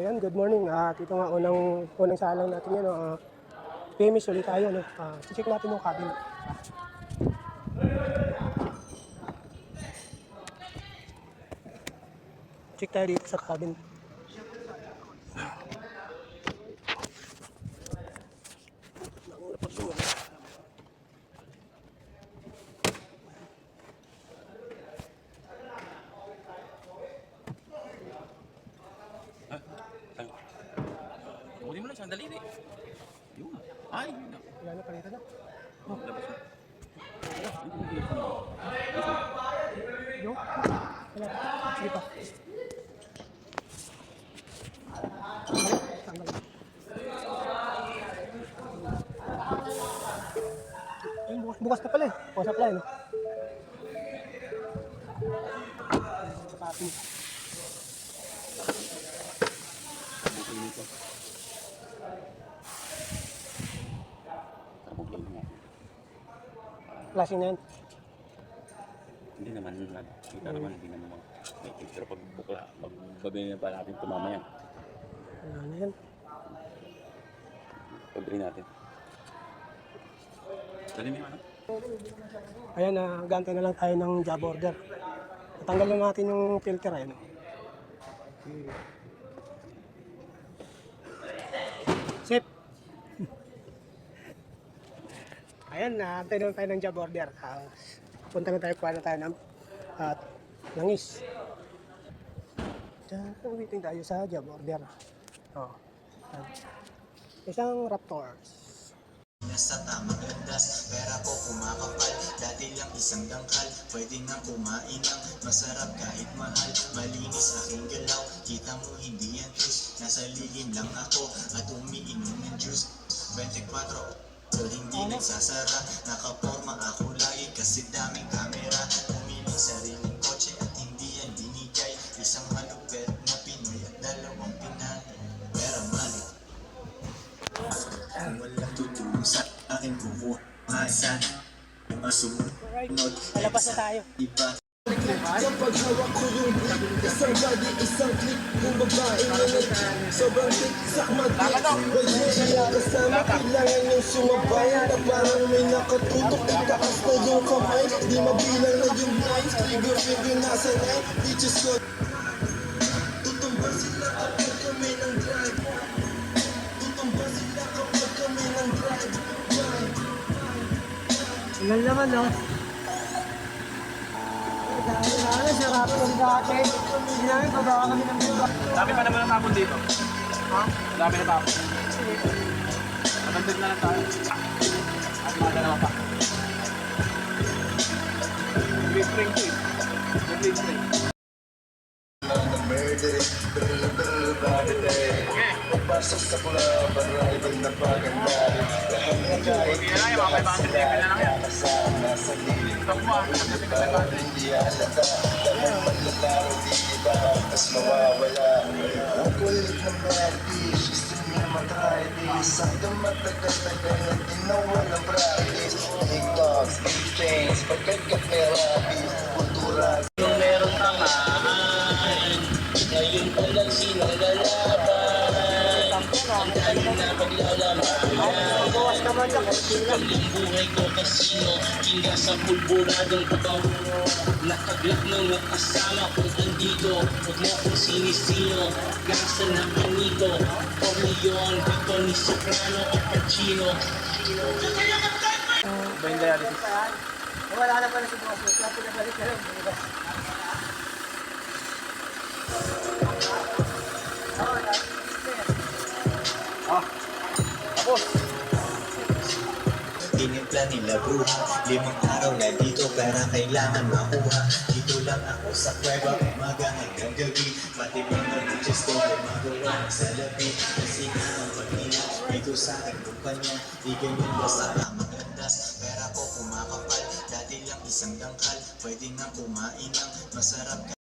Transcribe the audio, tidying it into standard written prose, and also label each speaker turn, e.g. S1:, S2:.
S1: Ayan, good morning. Dito nga unang salang natin yan. PMS ulit tayo. No? Check natin yung cabin. Check tayo dito sa cabin.
S2: Kunin mo lang, sandali rin. Yun. Ay, yun na.
S1: Wala na, palitan na.
S2: Labas na.
S1: Yo. Wala. Sige pa. Tanggal. Ayun, bukas na pala eh. Bukas na pala eh. No? Kapin. Klaseng na yan.
S2: Hindi naman, kita naman, hindi naman may pero pag bukla, magbabayin na pa natin tumama yan.
S1: Wala na yan.
S2: Pag-drain natin. Dali mo yung ano?
S1: Ayan, gantay na lang tayo ng job order. Natanggal na natin yung filter. Ayan. Sip. Ayan, naantay na lang tayo ng job order. Punta na tayo, kuha na tayo ng langis. Diyan, waiting tayo sa job order. Isang Raptors.
S3: Nasa tamang landas, pera ko kumakapal. Dati lang isang dangkal, pwede nang kumain ng masarap kahit mahal. Malinis aking galaw, kita mo hindi yan juice. Nasa lilim lang ako at umiinom ng juice. 24 so hindi nagsasara, nakaporma ako lagi kasi daming kamera. Umiling sariling kotse at hindi yan binigay. Isang malupet na Pinoy at dalawang Pinay. Pera mali. Kung walang tutulong sa akin bubuhasan, masunod
S1: Palabas na tayo.
S3: iba.
S4: Kapag hawak ko yung beat, isang body, isang click. Kung babae na nag-cheat, sobrang tiksak mag-click. Wala kasama, kailangan yung sumabay. Na parang may nakatutok, itaas na yung kamay. Di mabilang na yung lines, figure nasa line. Bitches ko, tutumba sila kapag kami ng drive. Tutumba sila kapag kami ng drive.
S1: Ilan naman, no? Dami si Raptors dati. Hindi namin pagawa kami ng buga.
S2: Dami pa naman ang tapon dito. Ha? Dami na tapon. Nabandog na lang tayo. At mga dalawa pa. Green spring to eh. Green spring.
S4: Pasok sa club, arrival na paganda. Lahat ng kahit
S2: Hindi na yung mga 500 level na lang yan.
S4: kasama sa lilim.
S2: Stop mo ah.
S4: Parang hindi halata. Dahil maglalaro di iba, tas mawawala. Ang kulit ng bad bitch, gusto niya matry this. Sakto matagal-tagal na din na walang practice. TikToks, big things, pagkagka-therapy, kultura.
S3: Kung meron tamaan, ngayon pa lang sinong lalaban. Ang dami na paglalaman. Ang buhay ko kasino, kinga sa pulburadong pabango. Nakaglak ng mga kasama kung andito. Huwag mo akong sinisino, gangsta na Benito, Corleone, Vito ni Soprano o Pacino.
S2: Ba yung dialysis?
S1: Wala na pala si Boss. Kaya pinabalik ka lang.
S3: Tinimpla nila bruha, 5 araw na dito pera kailangan makuha. Dito lang ako sa kuweba, umaga hanggang gabi. Pati mga bitches ko gumagawa ng salapi. Kasi nga ang pag-ina, dito sa aking kumpanya. Di ganyan basta tamang landas, pera ko kumakapal. Dati lang isang dangkal, pwede nang kumain ng masarap.